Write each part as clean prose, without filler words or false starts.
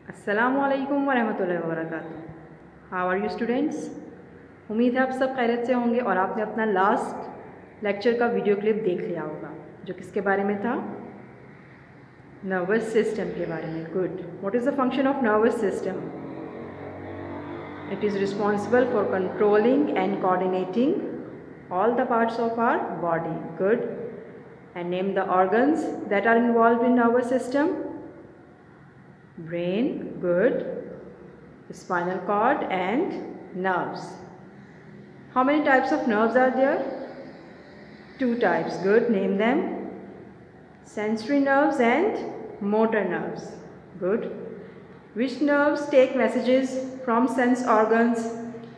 अस्सलामुअलैकुम वरहमतुल्लाहि वबरकातुहू। How are you students? उम्मीद है आप सब खैरियत से होंगे और आपने अपना लास्ट लेक्चर का वीडियो क्लिप देख लिया होगा जो किसके बारे में था? नर्वस सिस्टम के बारे में। Good. What is the function of nervous system? It is responsible for controlling and coordinating all the parts of our body. Good. And name the organs that are involve in nervous system. Brain, good. Spinal cord and nerves. How many types of nerves are there? 2 types. Good. Name them. Sensory nerves and motor nerves. Good. Which nerves take messages from sense organs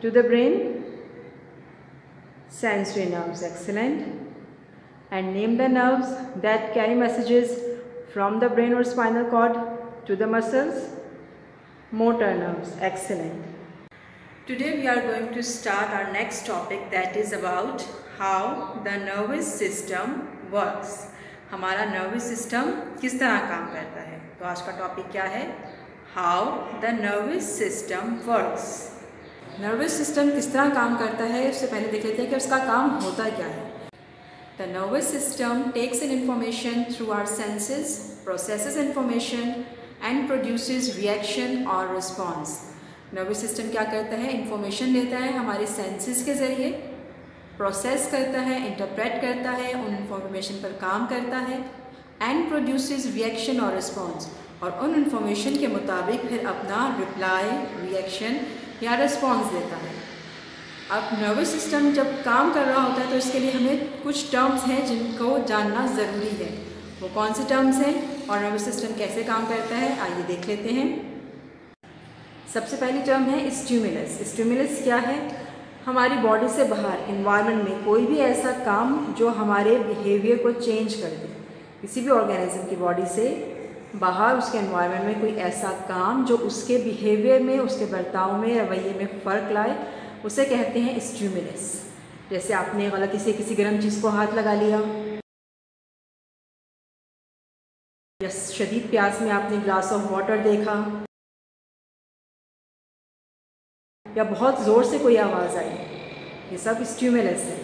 to the brain? Sensory nerves. Excellent. And name the nerves that carry messages from the brain or spinal cord to the muscles. Motor nerves. Excellent. Today we are going to start our next topic, that is about how the nervous system works. हमारा nervous system किस तरह काम करता है। तो आज का topic क्या है? How the nervous system works. nervous system किस तरह काम करता है, उससे पहले देख लेते हैं कि उसका काम होता क्या है। The nervous system takes in information through our senses, processes information and produces reaction or response. Nervous system क्या करता है? इंफॉर्मेशन लेता है हमारे सेंसेस के ज़रिए, प्रोसेस करता है, इंटरप्रेट करता है, उन इंफॉर्मेशन पर काम करता है एंड प्रोड्यूसेस रिएक्शन और रिस्पॉन्स, और उन इंफॉर्मेशन के मुताबिक फिर अपना रिप्लाई, रिएक्शन या रिस्पॉन्स देता है। अब नर्वस सिस्टम जब काम कर रहा होता है तो इसके लिए हमें कुछ टर्म्स हैं जिनको जानना ज़रूरी है। वो कौन से टर्म्स हैं और नर्वस सिस्टम कैसे काम करता है, आइए देख लेते हैं। सबसे पहली टर्म है स्टिमुलस। स्टिमुलस क्या है? हमारी बॉडी से बाहर एनवायरनमेंट में कोई भी ऐसा काम जो हमारे बिहेवियर को चेंज कर दे। किसी भी ऑर्गेनिज्म की बॉडी से बाहर उसके एनवायरनमेंट में कोई ऐसा काम जो उसके बिहेवियर में, उसके बर्ताव में, रवैये में फ़र्क लाए, उसे कहते हैं स्टिमुलस। जैसे आपने गलती से किसी गर्म चीज़ को हाथ लगा लिया, या शदीद प्यास में आपने ग्लास ऑफ वाटर देखा, या बहुत ज़ोर से कोई आवाज़ आई, ये सब स्टिमुलस है।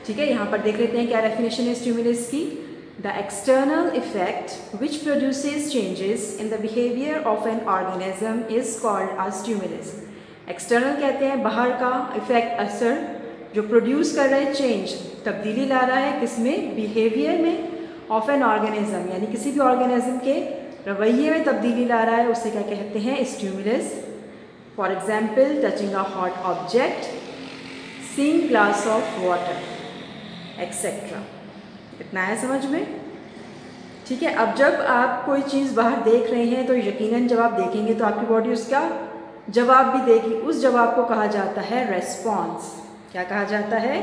ठीक है, यहाँ पर देख लेते हैं क्या डेफिनेशन है स्टिमुलस की। The external effect which produces changes in the behaviour of an organism is called a stimulus. External कहते हैं बाहर का इफेक्ट, असर, जो प्रोड्यूस कर रहा है चेंज, तब्दीली ला रहा है किसमें? बिहेवियर में ऑफ एन ऑर्गेनिज्म, यानी किसी भी ऑर्गेनिज्म के रवैये में तब्दीली ला रहा है, उसे क्या कहते हैं? Stimulus. For example, touching a hot object, seeing glass of water, etcetera. इतना है समझ में? ठीक है। अब जब आप कोई चीज़ बाहर देख रहे हैं तो यकीनन जब आप देखेंगे तो आपकी बॉडी उसका जवाब भी देगी। उस जवाब को कहा जाता है रेस्पॉन्स। क्या कहा जाता है?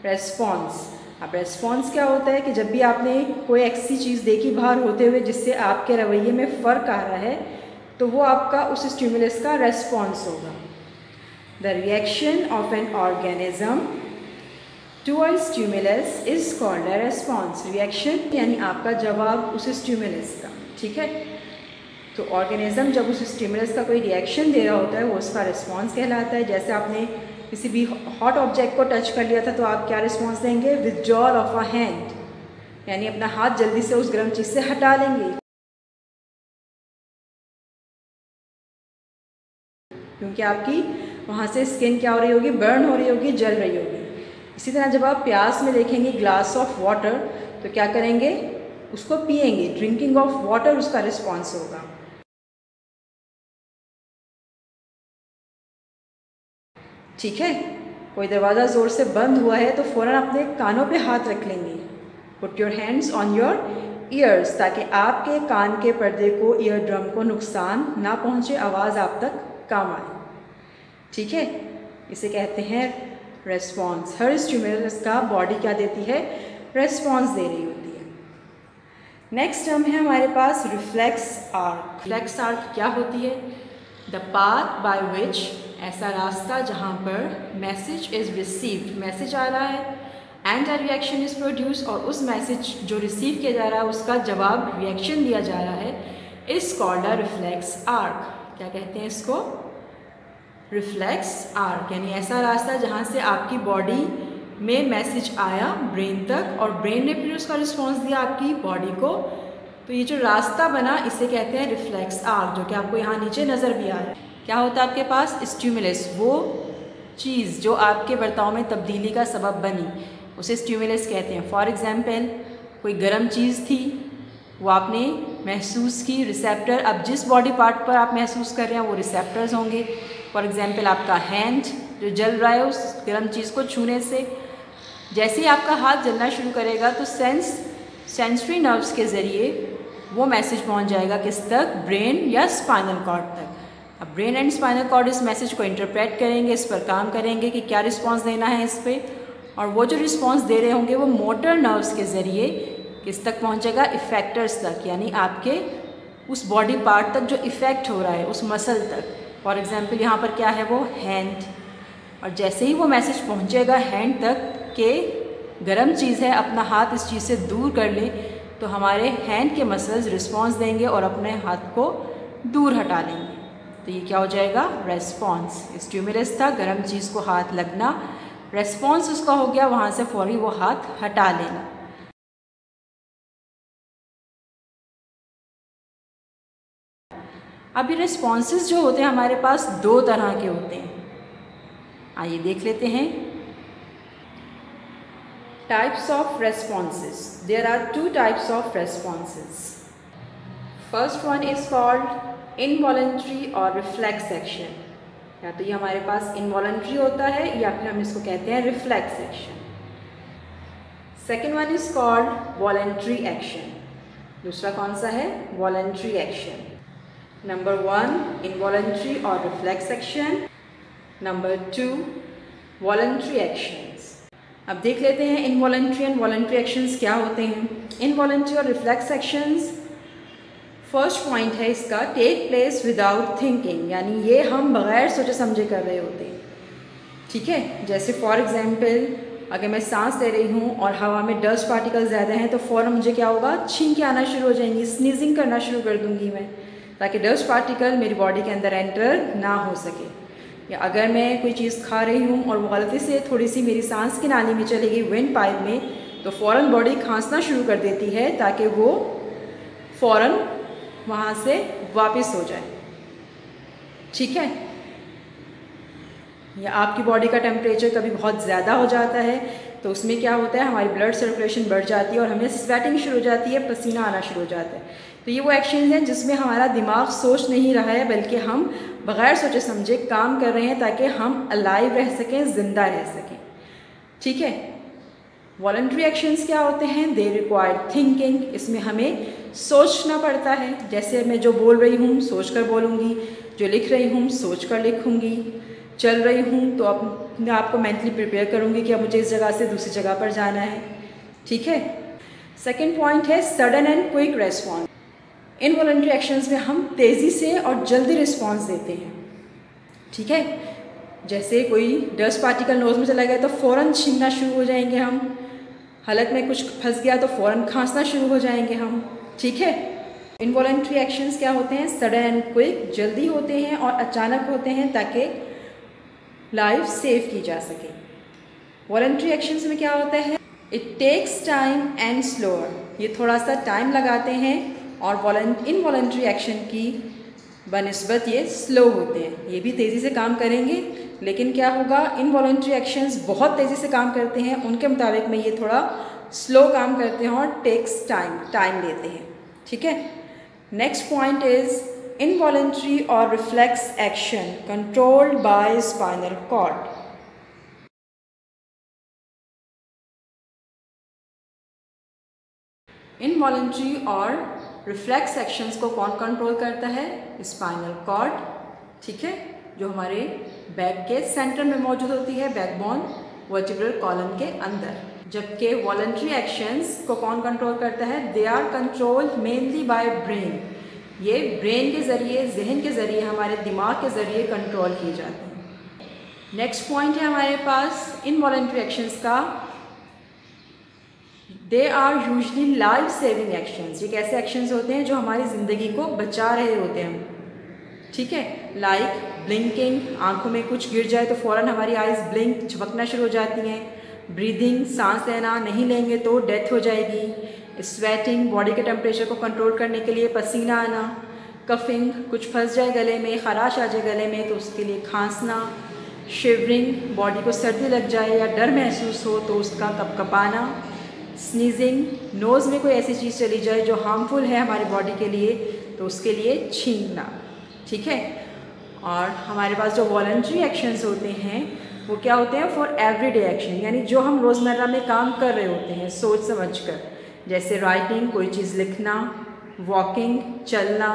रेस्पॉन्स। अब रेस्पॉन्स क्या होता है कि जब भी आपने कोई ऐसी चीज़ देखी बाहर होते हुए जिससे आपके रवैये में फ़र्क आ रहा है, तो वो आपका उस स्टिमुलस का रेस्पॉन्स होगा। The reaction of an organism to a stimulus is called a response. Reaction यानी आपका जवाब उस स्टिमुलस का। ठीक है, तो ऑर्गेनिज्म जब उस स्टिमुलस का कोई रिएक्शन दे रहा होता है वो उसका रिस्पॉन्स कहलाता है। जैसे आपने किसी भी हॉट ऑब्जेक्ट को टच कर लिया था तो आप क्या रिस्पॉन्स देंगे? विथड्रॉल ऑफ अ हैंड, यानी अपना हाथ जल्दी से उस गर्म चीज़ से हटा लेंगे, क्योंकि आपकी वहाँ से स्किन क्या हो रही होगी? बर्न हो रही होगी, जल रही होगी। इसी तरह जब आप प्यास में देखेंगे ग्लास ऑफ वाटर तो क्या करेंगे? उसको पिएंगे। ड्रिंकिंग ऑफ वाटर उसका रिस्पॉन्स होगा। ठीक है, कोई दरवाज़ा ज़ोर से बंद हुआ है तो फ़ौरन अपने कानों पे हाथ रख लेंगे। Put your hands on your ears, ताकि आपके कान के पर्दे को, ईयर ड्रम को नुकसान ना पहुँचे, आवाज़ आप तक कम आए। ठीक है, इसे कहते हैं रेस्पॉन्स। हर स्टिमुलस का बॉडी क्या देती है? रेस्पॉन्स दे रही होती है। नेक्स्ट टर्म है हमारे पास रिफ्लेक्स आर्क। रिफ्लेक्स आर्क क्या होती है? द पाथ बाय विच, ऐसा रास्ता जहाँ पर मैसेज इज़ रिसीव्ड, मैसेज आ रहा है, and a reaction is produce, और उस मैसेज जो रिसीव किया जा रहा है उसका जवाब, रिएक्शन दिया जा रहा है, is called a reflex arc. क्या कहते हैं इसको? रिफ्लेक्स आर्क, यानी ऐसा रास्ता जहाँ से आपकी बॉडी में मैसेज आया ब्रेन तक और ब्रेन ने फिर उसका रिस्पॉन्स दिया आपकी बॉडी को। तो ये जो रास्ता बना इसे कहते हैं रिफ्लेक्स आर्क, जो कि आपको यहाँ नीचे नज़र भी आ रहा है। क्या होता है आपके पास? स्टिमुलस, वो चीज़ जो आपके बर्ताव में तब्दीली का सबब बनी उसे स्टिमुलस कहते हैं। फॉर एग्जांपल कोई गर्म चीज़ थी, वो आपने महसूस की, रिसेप्टर, अब जिस बॉडी पार्ट पर आप महसूस कर रहे हैं वो रिसेप्टर्स होंगे। फॉर एग्जांपल आपका हैंड जो जल रहा है उस गर्म चीज़ को छूने से, जैसे ही आपका हाथ जलना शुरू करेगा तो सेंसरी नर्व्स के ज़रिए वो मैसेज पहुंच जाएगा किस तक? ब्रेन या स्पाइनल कॉर्ड तक। अब ब्रेन एंड स्पाइनल कॉर्ड इस मैसेज को इंटरप्रेट करेंगे, इस पर काम करेंगे कि क्या रिस्पांस देना है इस पर, और वो जो रिस्पांस दे रहे होंगे वो मोटर नर्व्स के ज़रिए किस तक पहुंचेगा? इफेक्टर्स तक, यानी आपके उस बॉडी पार्ट तक जो इफ़ेक्ट हो रहा है, उस मसल तक। फॉर एग्जांपल यहाँ पर क्या है? वो हैंड, और जैसे ही वो मैसेज पहुँचेगा हैंड तक के गर्म चीज़ है, अपना हाथ इस चीज़ से दूर कर ले, तो हमारे हैंड के मसल्स रिस्पांस देंगे और अपने हाथ को दूर हटा लेंगे। तो ये क्या हो जाएगा? रेस्पॉन्स। स्टिमुलस था गर्म चीज़ को हाथ लगना, रेस्पॉन्स उसका हो गया वहाँ से फौरी वो हाथ हटा लेना। अब ये रिस्पॉन्सेस जो होते हैं हमारे पास दो तरह के होते हैं, आइए देख लेते हैं। Types of responses. There are two types of responses. First one is called involuntary or reflex action. या तो ये हमारे पास involuntary होता है या फिर हम इसको कहते हैं reflex action. Second one is called voluntary action. दूसरा कौन सा है? voluntary action. Number 1 involuntary or reflex action. Number 2 voluntary actions. अब देख लेते हैं इनवॉलंट्री एंड वॉलंट्री एक्शंस क्या होते हैं। इनवॉलंट्री और रिफ्लेक्स एक्शंस, फर्स्ट पॉइंट है इसका, टेक प्लेस विदाउट थिंकिंग, यानी ये हम बग़ैर सोचे समझे कर रहे होते हैं। ठीक है, जैसे फॉर एग्जांपल अगर मैं सांस ले रही हूँ और हवा में डस्ट पार्टिकल ज़्यादा हैं तो फ़ौरन मुझे क्या होगा? छींकें आना शुरू हो जाएंगी, स्नीजिंग करना शुरू कर दूँगी मैं, ताकि डस्ट पार्टिकल मेरी बॉडी के अंदर एंटर ना हो सके। या अगर मैं कोई चीज़ खा रही हूँ और वो गलती से थोड़ी सी मेरी सांस की नाली में चली गई, विंड पाइप में, तो फ़ौरन बॉडी खांसना शुरू कर देती है ताकि वो फ़ौरन वहाँ से वापस हो जाए। ठीक है, या आपकी बॉडी का टेम्परेचर कभी बहुत ज़्यादा हो जाता है तो उसमें क्या होता है? हमारी ब्लड सर्कुलेशन बढ़ जाती है और हमें स्वेटिंग शुरू हो जाती है, पसीना आना शुरू हो जाता है। तो ये वो एक्शन हैं जिसमें हमारा दिमाग सोच नहीं रहा है बल्कि हम बग़ैर सोचे समझे काम कर रहे हैं ताकि हम अलाइव रह सकें, ज़िंदा रह सकें। ठीक है, वॉलंटरी एक्शंस क्या होते हैं? दे रिक्वायर थिंकिंग, इसमें हमें सोचना पड़ता है। जैसे मैं जो बोल रही हूँ सोच कर बोलूँगी, जो लिख रही हूँ सोच कर लिखूँगी, चल रही हूँ तो अपने आप को मेंटली प्रिपेयर करूँगी कि अब मुझे इस जगह से दूसरी जगह पर जाना है। ठीक है, सेकेंड पॉइंट है sudden and quick response. Involuntary actions में हम तेज़ी से और जल्दी रिस्पॉन्स देते हैं। ठीक है, जैसे कोई डस्ट पार्टिकल नोज़ में चला गया तो फ़ौरन छींकना शुरू हो जाएंगे हम, हलक में कुछ फंस गया तो फ़ौरन खांसना शुरू हो जाएंगे हम। ठीक है, इनवॉलंटरी एक्शंस क्या होते हैं? सडन एंड क्विक, जल्दी होते हैं और अचानक होते हैं ताकि लाइफ सेव की जा सके। वॉलंटरी एक्शंस में क्या होता है? It takes time and slower, ये थोड़ा सा टाइम लगाते हैं और इनवॉलंटरी एक्शन की बनिस्बत ये स्लो होते हैं। ये भी तेज़ी से काम करेंगे लेकिन क्या होगा? इनवॉलंटरी एक्शंस बहुत तेज़ी से काम करते हैं, उनके मुताबिक में ये थोड़ा स्लो काम करते हैं और टेक्स टाइम लेते हैं। ठीक है, नेक्स्ट पॉइंट इज़ इनवॉलंटरी और reflex action controlled by spinal cord. Involuntary और रिफ्लेक्स एक्शंस को कौन कंट्रोल करता है? Spinal cord. ठीक है, जो हमारे बैक के सेंटर में मौजूद होती है, बैकबोन वर्टिब्रल कॉलम के अंदर। जबकि वॉलंटरी एक्शंस को कौन कंट्रोल करता है? They are controlled mainly by brain, ये ब्रेन के ज़रिए, जहन के ज़रिए, हमारे दिमाग के ज़रिए कंट्रोल किए जाते हैं। नेक्स्ट पॉइंट है हमारे पास इनवॉलंटरी एक्शंस का, they are usually life saving actions. ये कैसे एक्शंस होते हैं जो हमारी ज़िंदगी को बचा रहे होते हैं, ठीक है। लाइक ब्लिंकिंग, आंखों में कुछ गिर जाए तो फ़ौरन हमारी आइज़ ब्लिंक झपकना शुरू हो जाती हैं। ब्रीदिंग, सांस लेना, नहीं लेंगे तो डेथ हो जाएगी। स्वेटिंग, बॉडी के टेम्परेचर को कंट्रोल करने के लिए पसीना आना। कफिंग, कुछ फंस जाए गले में, खराश आ जाए गले में तो उसके लिए खांसना। शिवरिंग, बॉडी को सर्दी लग जाए या डर महसूस हो तो उसका कपकपाना। स्नीजिंग, नोज़ में कोई ऐसी चीज़ चली जाए जो हार्मफुल है हमारी बॉडी के लिए तो उसके लिए छींकना, ठीक है। और हमारे पास जो वॉलंटरी एक्शंस होते हैं वो क्या होते हैं, फॉर एवरीडे एक्शन, यानी जो हम रोज़मर्रा में काम कर रहे होते हैं सोच समझ कर, जैसे राइटिंग, कोई चीज़ लिखना, वॉकिंग, चलना,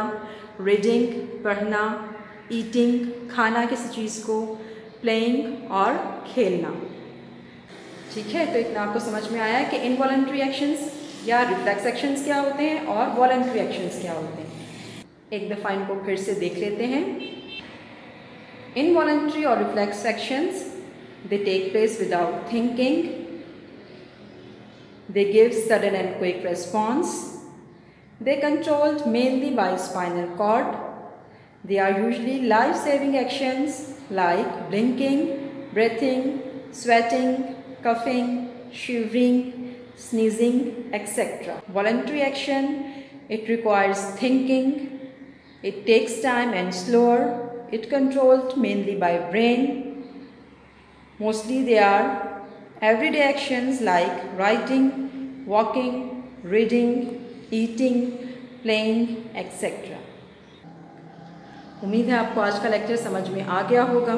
रीडिंग, पढ़ना, ईटिंग, खाना किसी चीज़ को, प्लेइंग और खेलना, ठीक है। तो इतना आपको समझ में आया कि इनवॉलंटरी एक्शंस या रिफ्लेक्स एक्शंस क्या होते हैं और वॉलंटरी एक्शंस क्या होते हैं। एक दफ़ा इनको फिर से देख लेते हैं। इनवॉलंटरी और reflex actions, they take place without thinking, they give sudden and quick response, they controlled mainly by spinal cord, they are usually life-saving actions like blinking, breathing, sweating, coughing, shivering, sneezing, etc. Voluntary action, it requires thinking, it takes time and slower, it controlled mainly by brain. Mostly they are everyday actions like writing, walking, reading, eating, playing, etc. उम्मीद है आपको आज का lecture समझ में आ गया होगा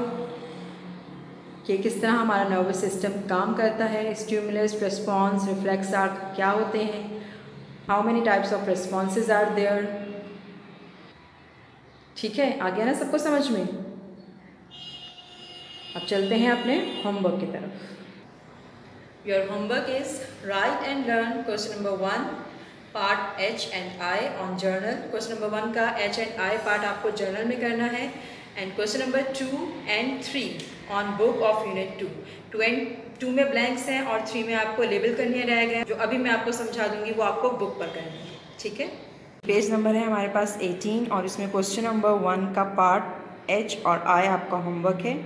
कि किस तरह हमारा नर्वस सिस्टम काम करता है। स्टिमुलस, रिस्पॉन्स, रिफ्लेक्स आर्क क्या होते हैं, how many types of responses are there, ठीक है। आ गया ना सबको समझ में। अब चलते हैं अपने होमवर्क की तरफ। Your homework is right and learn question number 1 part H and I on journal. Question number 1 का H and I पार्ट आपको जर्नल में करना है and question number 2 and 3 on book of unit 2 में ब्लैंक्स हैं और 3 में आपको लेबल करनी है डायग्राम, जो अभी मैं आपको समझा दूंगी वो आपको बुक पर करनी है, ठीक है। पेज नंबर है हमारे पास 18 और इसमें क्वेश्चन नंबर 1 का पार्ट H और I आपका होमवर्क है।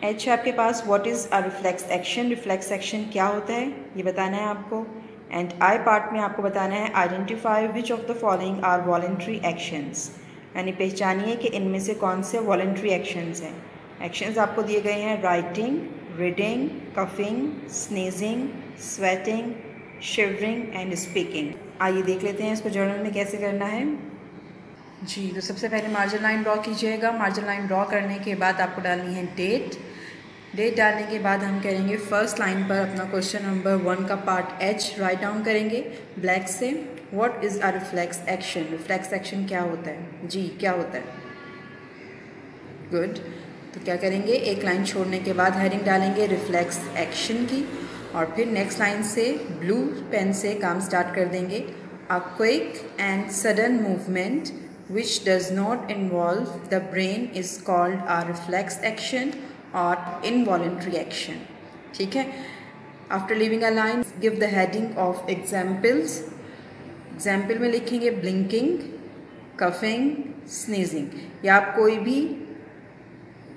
H है आपके पास what is a reflex action, reflex action क्या होता है ये बताना है आपको। एंड I पार्ट में आपको बताना है identify which of the following are voluntary actions, यानी पहचानिए कि इनमें से कौन से वॉलंटरी एक्शंस हैं। एक्शंस आपको दिए गए हैं writing, reading, coughing, sneezing, sweating, shivering and speaking. आइए देख लेते हैं इसको जर्नल में कैसे करना है जी। तो सबसे पहले मार्जिन लाइन ड्रॉ कीजिएगा। मार्जिन लाइन ड्रॉ करने के बाद आपको डालनी है डेट। डेट डालने के बाद हम करेंगे फर्स्ट लाइन पर अपना क्वेश्चन नंबर 1 का पार्ट H राइट डाउन करेंगे ब्लैक से। What is a reflex action, reflex action क्या होता है जी, क्या होता है, गुड। तो क्या करेंगे, एक लाइन छोड़ने के बाद हेडिंग डालेंगे रिफ्लेक्स एक्शन की और फिर नेक्स्ट लाइन से ब्लू पेन से काम स्टार्ट कर देंगे। A quick and sudden movement which does not involve the brain is called a reflex action or involuntary action, ठीक है। After leaving a line, give the heading of examples. Example में लिखेंगे blinking, coughing, sneezing, या आप कोई भी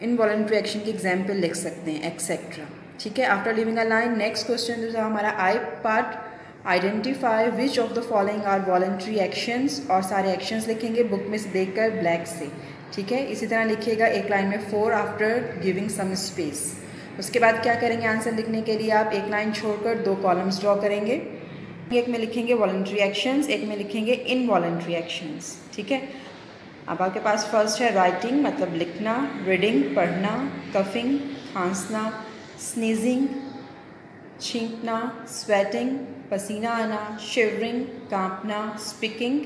involuntary action की example लिख सकते हैं एक्सेट्रा, ठीक है। After leaving a line, next question जो हमारा I part, identify which of the following are voluntary actions, और सारे एक्शंस लिखेंगे बुक में से देखकर ब्लैक से, ठीक है। इसी तरह लिखिएगा एक लाइन में 4 आफ्टर गिविंग सम स्पेस। उसके बाद क्या करेंगे, आंसर लिखने के लिए आप एक लाइन छोड़कर 2 कॉलम्स ड्रॉ करेंगे। एक में लिखेंगे वॉलंटरी एक्शंस, एक में लिखेंगे इनवॉलंटरी एक्शंस, ठीक है। अब आपके पास फर्स्ट है राइटिंग मतलब लिखना, रीडिंग पढ़ना, कफिंग खांसना, स्नीजिंग छींकना, स्वेटिंग पसीना आना, शिवरिंग कांपना, स्पीकिंग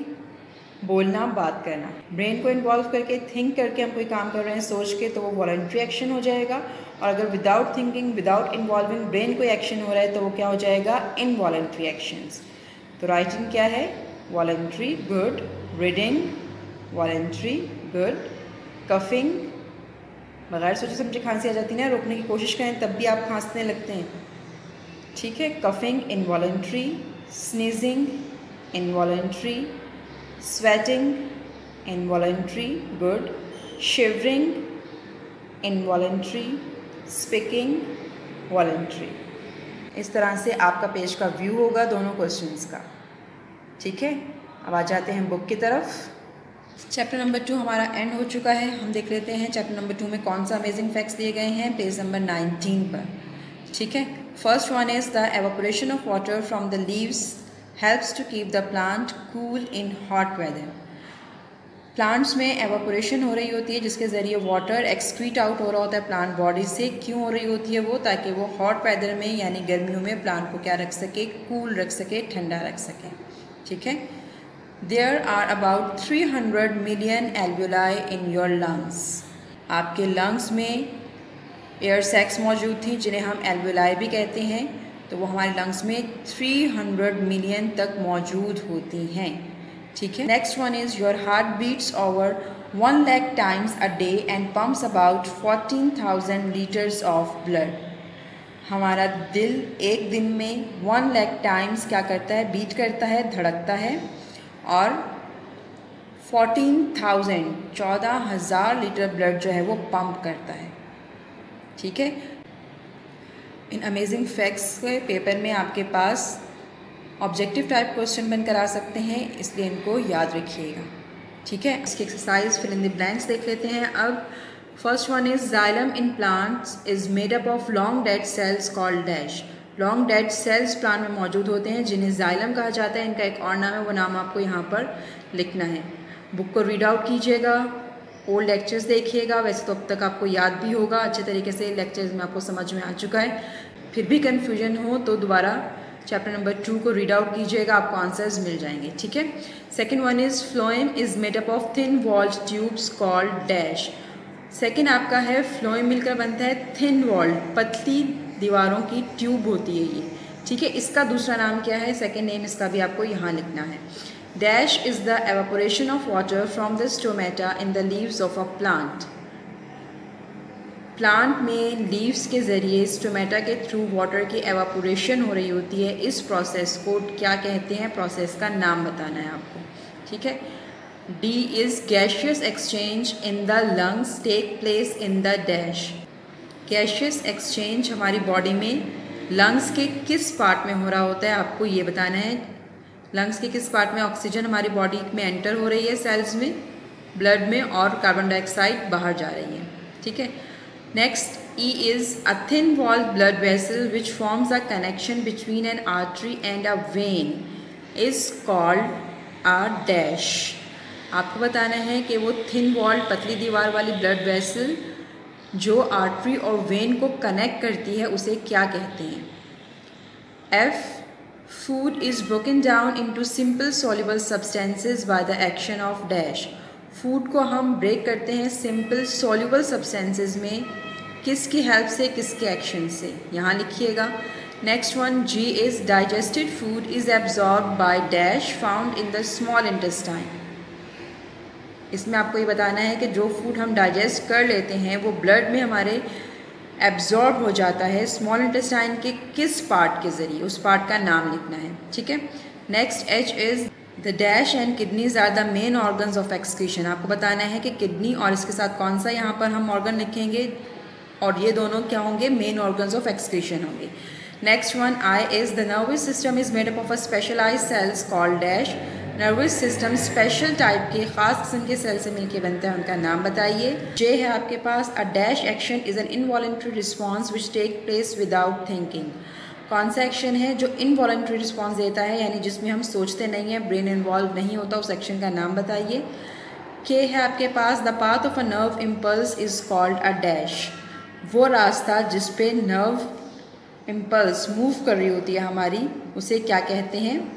बोलना बात करना। ब्रेन को इन्वॉल्व करके थिंक करके हम कोई काम कर रहे हैं सोच के तो वो वॉलंटरी एक्शन हो जाएगा, और अगर without thinking without involving brain कोई एक्शन हो रहा है तो वो क्या हो जाएगा, इनवॉलंटरी एक्शंस। तो राइटिंग क्या है, voluntary, good. Reading voluntary, good. Coughing बगैर सोचे समझे खांसी आ जाती है ना, रोकने की कोशिश करें तब भी आप खांसने लगते हैं, ठीक है। Coughing involuntary. sneezing, involuntary, sweating, involuntary, good, shivering, involuntary, speaking, voluntary। इस तरह से आपका पेज का व्यू होगा दोनों क्वेश्चंस का। ठीक है, अब आ जाते हैं बुक की तरफ। चैप्टर नंबर 2 हमारा एंड हो चुका है। हम देख लेते हैं चैप्टर नंबर 2 में कौन सा अमेजिंग फैक्ट्स दिए गए हैं पेज नंबर 19 पर। ठीक है, first one is the evaporation of water from the leaves helps to keep the plant cool in hot weather. Plants में एवापोरेशन हो रही होती है जिसके ज़रिए वाटर एक्सक्रीट आउट हो रहा होता है प्लांट बॉडी से। क्यों हो रही होती है वो? ताकि वो हॉट वेदर में यानी गर्मियों में प्लांट को क्या रख सके, कूल रख सके, ठंडा रख सके। ठीक है, there are about 300 million alveoli in your lungs. आपके लंग्स में एयर सैक्स मौजूद थी जिन्हें हम एल्वेलाई भी कहते हैं, तो वो हमारे लंग्स में 300 मिलियन तक मौजूद होती हैं। ठीक है, next one is your heart beats over 1 lakh times a day and pumps about 14,000 litres of blood. हमारा दिल एक दिन में 1 लाख टाइम्स क्या करता है, बीट करता है, धड़कता है, और 14,000 लीटर ब्लड जो है वो पंप करता है। ठीक है, इन अमेजिंग फैक्ट्स के पेपर में आपके पास ऑब्जेक्टिव टाइप क्वेश्चन बनकर आ सकते हैं, इसलिए इनको याद रखिएगा। ठीक है, इसकी exercise fill in the blanks देख लेते हैं। अब first one is xylem in plants is made up of long dead cells called dash. Long dead cells plant में मौजूद होते हैं जिन्हें जाइलम कहा जाता है। इनका एक और नाम है, वो नाम आपको यहाँ पर लिखना है। बुक को रीड आउट कीजिएगा, ओल्ड लेक्चर्स देखिएगा। वैसे तो अब तक आपको याद भी होगा अच्छे तरीके से, लेक्चर्स में आपको समझ में आ चुका है। फिर भी कन्फ्यूजन हो तो दोबारा चैप्टर नंबर 2 को रीड आउट कीजिएगा, आपको आंसर्स मिल जाएंगे। ठीक है, second one is phloem is made up of thin walled tubes called dash. Second आपका है फ्लोएम मिलकर बनता है थिन वॉल्ड, पतली दीवारों की ट्यूब होती है ये। ठीक है, इसका दूसरा नाम क्या है, सेकेंड नेम इसका भी आपको यहाँ लिखना है। Dash is the evaporation of water from the stomata in the leaves of a plant. Plant में लीव्स के ज़रिए स्टोमेटा के थ्रू वाटर की एवापोरेशन हो रही होती है। इस प्रोसेस को क्या कहते हैं, प्रोसेस का नाम बताना है आपको। ठीक है, D is gaseous exchange in the lungs take place in the dash. Gaseous exchange हमारी बॉडी में लंग्स के किस पार्ट में हो रहा होता है, आपको ये बताना है। लंग्स के किस पार्ट में ऑक्सीजन हमारी बॉडी में एंटर हो रही है सेल्स में, ब्लड में, और कार्बन डाइऑक्साइड बाहर जा रही है। ठीक है, next E is a thin walled blood vessel which forms a connection between an artery and a vein is called a dash। आपको बताना है कि वो थिन वॉल्ड पतली दीवार वाली ब्लड वेसल जो आर्टरी और वेन को कनेक्ट करती है उसे क्या कहते हैं। F food is broken down into simple soluble substances by the action of dash। Food को हम ब्रेक करते हैं सिंपल सॉल्यूबल सब्सटेंसेस में, किसकी हेल्प से, किसके एक्शन से, यहाँ लिखिएगा। Next one G is digested food is absorb by dash found in the small intestine. इसमें आपको ये बताना है कि जो फूड हम डाइजेस्ट कर लेते हैं वो ब्लड में हमारे एब्जॉर्ब हो जाता है स्मॉल इंटेस्टाइन के किस पार्ट के ज़रिए, उस पार्ट का नाम लिखना है। ठीक है, next H is the dash and kidneys are the main organs of excretion. आपको बताना है कि किडनी और इसके साथ कौन सा यहाँ पर हम ऑर्गन लिखेंगे, और ये दोनों क्या होंगे, मेन ऑर्गन्स ऑफ एक्सक्रीशन होंगे। Next one I is the nervous system is made up of a specialised cells called dash. Nervous system special type के ख़ास किस्म के सेल से मिलकर बनता है, उनका नाम बताइए। जे है आपके पास a dash action is an involuntary response which take place without thinking. कौन सा एक्शन है जो इनवॉलंटरी रिस्पॉन्स देता है, यानी जिसमें हम सोचते नहीं हैं, ब्रेन इन्वॉल्व नहीं होता, उस एक्शन का नाम बताइए। के है आपके पास the path of a nerve impulse is called a dash. वो रास्ता जिस पे नर्व इम्पल्स मूव कर रही होती है हमारी, उसे क्या कहते हैं।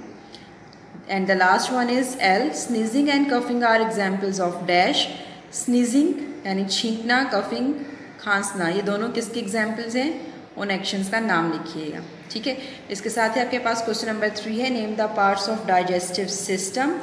And the last one is L sneezing and coughing are examples of dash. Sneezing यानी छींकना, कफिंग खांसना, ये दोनों किसके एग्जाम्पल्स हैं, उन एक्शंस का नाम लिखिएगा। ठीक है, इसके साथ ही आपके पास क्वेश्चन नंबर 3 है, name the parts of digestive system.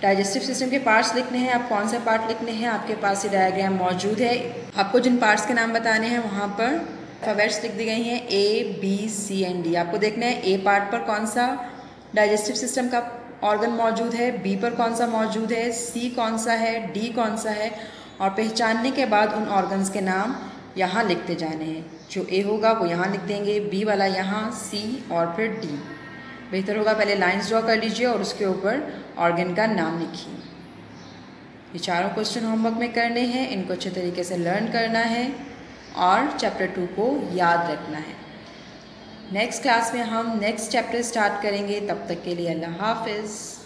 Digestive system के पार्ट्स लिखने हैं, आप कौन से पार्ट लिखने हैं, आपके पास ये डायग्राम मौजूद है। आपको जिन पार्ट्स के नाम बताने हैं वहाँ पर अल्फाबेट्स लिख दी गई हैं A, B, C and D। आपको देखना है ए पार्ट पर कौन सा डाइजेस्टिव सिस्टम का ऑर्गन मौजूद है, बी पर कौन सा मौजूद है, सी कौन सा है, डी कौन सा है, और पहचानने के बाद उन ऑर्गन्स के नाम यहाँ लिखते जाने हैं। जो ए होगा वो यहाँ लिख देंगे, बी वाला यहाँ, सी और फिर डी। बेहतर होगा पहले लाइंस ड्रॉ कर लीजिए और उसके ऊपर ऑर्गन का नाम लिखिए। ये चारों क्वेश्चन होमवर्क में करने हैं, इनको अच्छे तरीके से लर्न करना है और चैप्टर 2 को याद रखना है। नेक्स्ट क्लास में हम नेक्स्ट चैप्टर स्टार्ट करेंगे। तब तक के लिए अल्लाह हाफिज़।